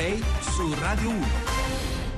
6 su Radio 1.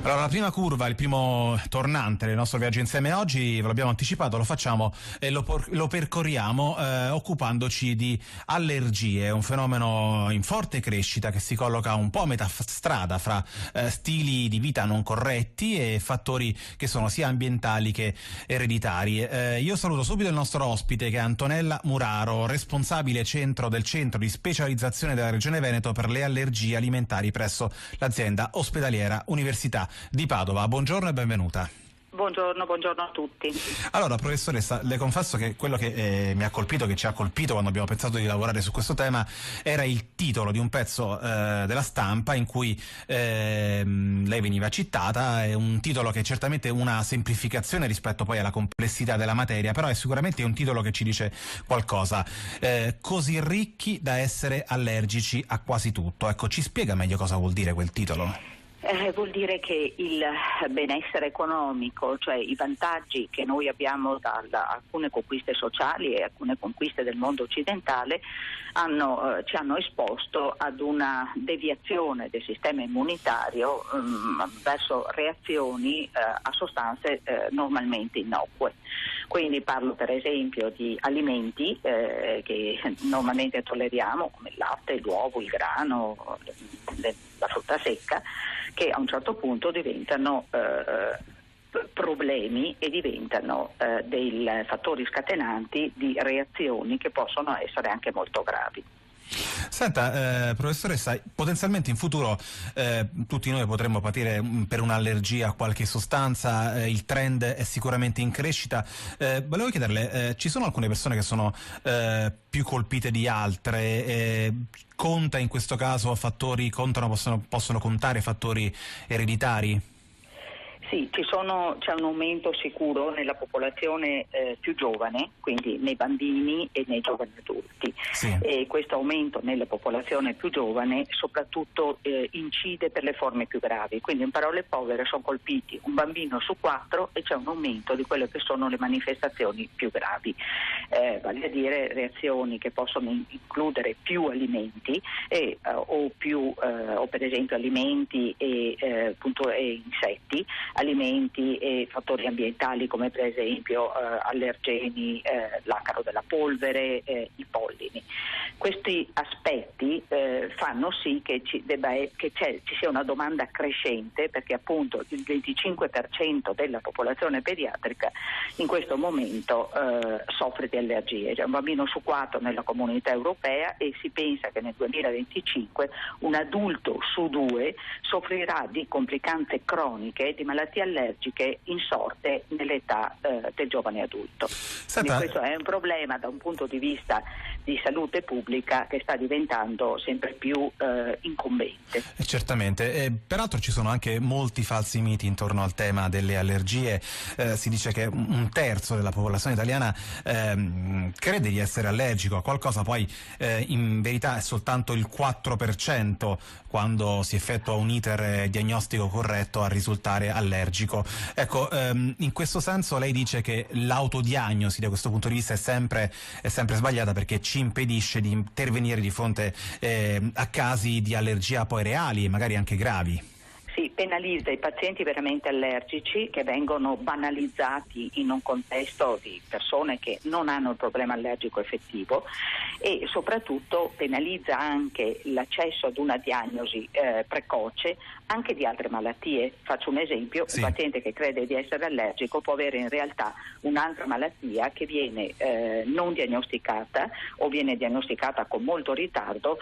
Allora, la prima curva, il primo tornante del nostro viaggio insieme oggi, ve l'abbiamo anticipato, lo facciamo e lo percorriamo occupandoci di allergie, un fenomeno in forte crescita che si colloca un po' a metà strada fra stili di vita non corretti e fattori che sono sia ambientali che ereditari. Io saluto subito il nostro ospite, che è Antonella Muraro, responsabile del centro di specializzazione della Regione Veneto per le allergie alimentari presso l'azienda ospedaliera Università di Padova. Buongiorno e benvenuta. Buongiorno a tutti. Allora, professoressa, le confesso che quello che mi ha colpito, che ci ha colpito quando abbiamo pensato di lavorare su questo tema, era il titolo di un pezzo della stampa in cui lei veniva citata. È un titolo che è certamente una semplificazione rispetto poi alla complessità della materia, però è sicuramente un titolo che ci dice qualcosa. Così ricchi da essere allergici a quasi tutto. Ecco, ci spiega meglio cosa vuol dire quel titolo? Vuol dire che il benessere economico, cioè i vantaggi che noi abbiamo da alcune conquiste sociali e alcune conquiste del mondo occidentale ci hanno esposto ad una deviazione del sistema immunitario verso reazioni a sostanze normalmente innocue. Quindi parlo per esempio di alimenti che normalmente tolleriamo, come il latte, l'uovo, il grano, la frutta secca, che a un certo punto diventano problemi e diventano dei fattori scatenanti di reazioni che possono essere anche molto gravi. Senta, professoressa, potenzialmente in futuro tutti noi potremmo patire per un'allergia a qualche sostanza, il trend è sicuramente in crescita. Volevo chiederle, ci sono alcune persone che sono più colpite di altre? Conta in questo caso possono contare fattori ereditari? Sì, c'è un aumento sicuro nella popolazione più giovane, quindi nei bambini e nei giovani adulti. Sì. E questo aumento nella popolazione più giovane soprattutto incide per le forme più gravi, quindi in parole povere sono colpiti un bambino su 4 e c'è un aumento di quelle che sono le manifestazioni più gravi, vale a dire reazioni che possono includere più alimenti o per esempio alimenti e insetti, alimenti e fattori ambientali come per esempio allergeni, l'acaro della polvere, i pollini. Questi aspetti fanno sì che ci sia una domanda crescente, perché appunto il 25% della popolazione pediatrica in questo momento soffre di allergie. C'è un bambino su 4 nella comunità europea e si pensa che nel 2025 un adulto su 2 soffrirà di complicanze croniche, di malattie allergiche insorte nell'età del giovane adulto. Quindi questo è un problema da un punto di vista di salute pubblica che sta diventando sempre più incombente. Certamente, peraltro ci sono anche molti falsi miti intorno al tema delle allergie. Si dice che un terzo della popolazione italiana crede di essere allergico a qualcosa, poi in verità è soltanto il 4% quando si effettua un iter diagnostico corretto a risultare allergico. Ecco, in questo senso lei dice che l'autodiagnosi da questo punto di vista è sempre sbagliata, perché ci impedisce di intervenire di fronte a casi di allergia poi reali e magari anche gravi. Sì, penalizza i pazienti veramente allergici, che vengono banalizzati in un contesto di persone che non hanno il problema allergico effettivo, e soprattutto penalizza anche l'accesso ad una diagnosi precoce anche di altre malattie. Faccio un esempio: sì. Un paziente che crede di essere allergico può avere in realtà un'altra malattia che viene non diagnosticata o viene diagnosticata con molto ritardo,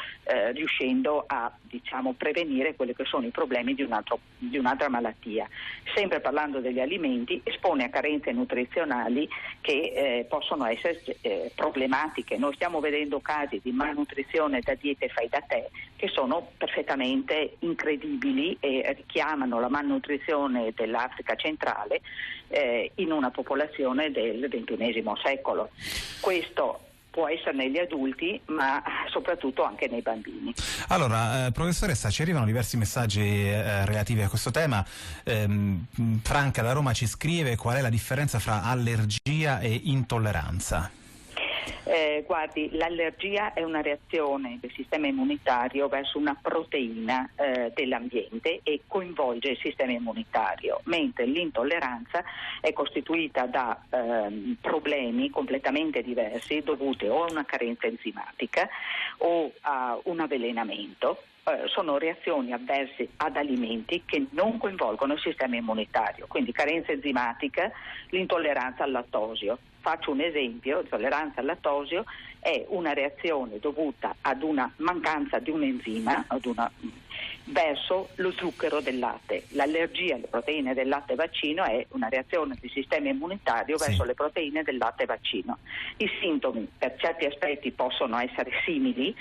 riuscendo a prevenire quelli che sono i problemi di un'altra malattia. Sempre parlando degli alimenti, espone a carenze nutrizionali che possono essere problematiche. Noi stiamo vedendo casi di malnutrizione da diete fai da te che sono perfettamente incredibili e richiamano la malnutrizione dell'Africa centrale in una popolazione del XXI secolo. Questo può essere negli adulti, ma soprattutto anche nei bambini. Allora, professoressa, ci arrivano diversi messaggi relativi a questo tema. Franca da Roma ci scrive: qual è la differenza fra allergia e intolleranza? Guardi, l'allergia è una reazione del sistema immunitario verso una proteina dell'ambiente e coinvolge il sistema immunitario, mentre l'intolleranza è costituita da problemi completamente diversi dovuti o a una carenza enzimatica o a un avvelenamento. Sono reazioni avverse ad alimenti che non coinvolgono il sistema immunitario, quindi carenza enzimatica, l'intolleranza al lattosio. Faccio un esempio: l'intolleranza al lattosio è una reazione dovuta ad una mancanza di un enzima, verso lo zucchero del latte. L'allergia alle proteine del latte vaccino è una reazione del sistema immunitario verso le proteine del latte vaccino. I sintomi per certi aspetti possono essere simili,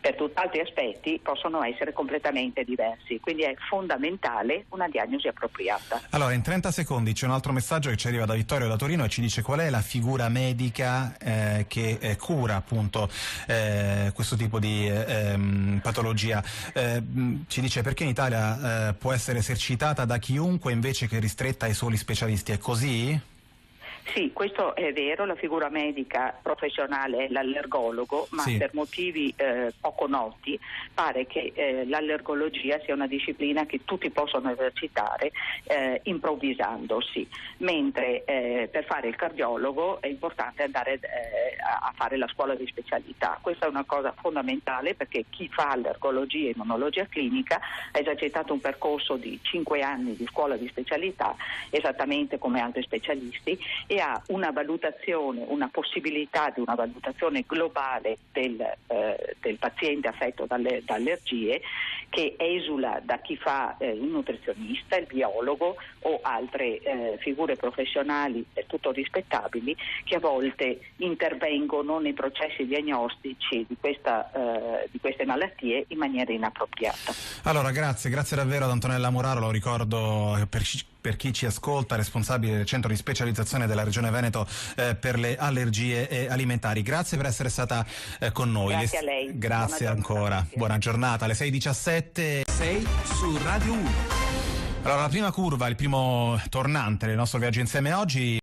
per tutt'altri aspetti possono essere completamente diversi, quindi è fondamentale una diagnosi appropriata. Allora, in 30 secondi c'è un altro messaggio che ci arriva da Vittorio da Torino e ci dice qual è la figura medica che cura appunto questo tipo di patologia. Ci dice perché in Italia può essere esercitata da chiunque invece che ristretta ai soli specialisti, è così? Sì, questo è vero, la figura medica professionale è l'allergologo, ma per motivi poco noti pare che l'allergologia sia una disciplina che tutti possono esercitare improvvisandosi, mentre per fare il cardiologo è importante andare a fare la scuola di specialità. Questa è una cosa fondamentale perché chi fa allergologia e immunologia clinica ha esercitato un percorso di 5 anni di scuola di specialità, esattamente come altri specialisti, e ha una valutazione, una possibilità di una valutazione globale del paziente affetto dalle allergie, che esula da chi fa il nutrizionista, il biologo o altre figure professionali del tutto rispettabili, che a volte intervengono nei processi diagnostici di queste malattie in maniera inappropriata. Allora, grazie davvero ad Antonella Muraro, lo ricordo per chi ci ascolta, responsabile del centro di specializzazione della Regione Veneto per le allergie alimentari. Grazie per essere stata con noi. Grazie a lei. Grazie ancora. Buona giornata. Alle 6:17. 6 su Radio 1. Allora, la prima curva, il primo tornante del nostro viaggio insieme oggi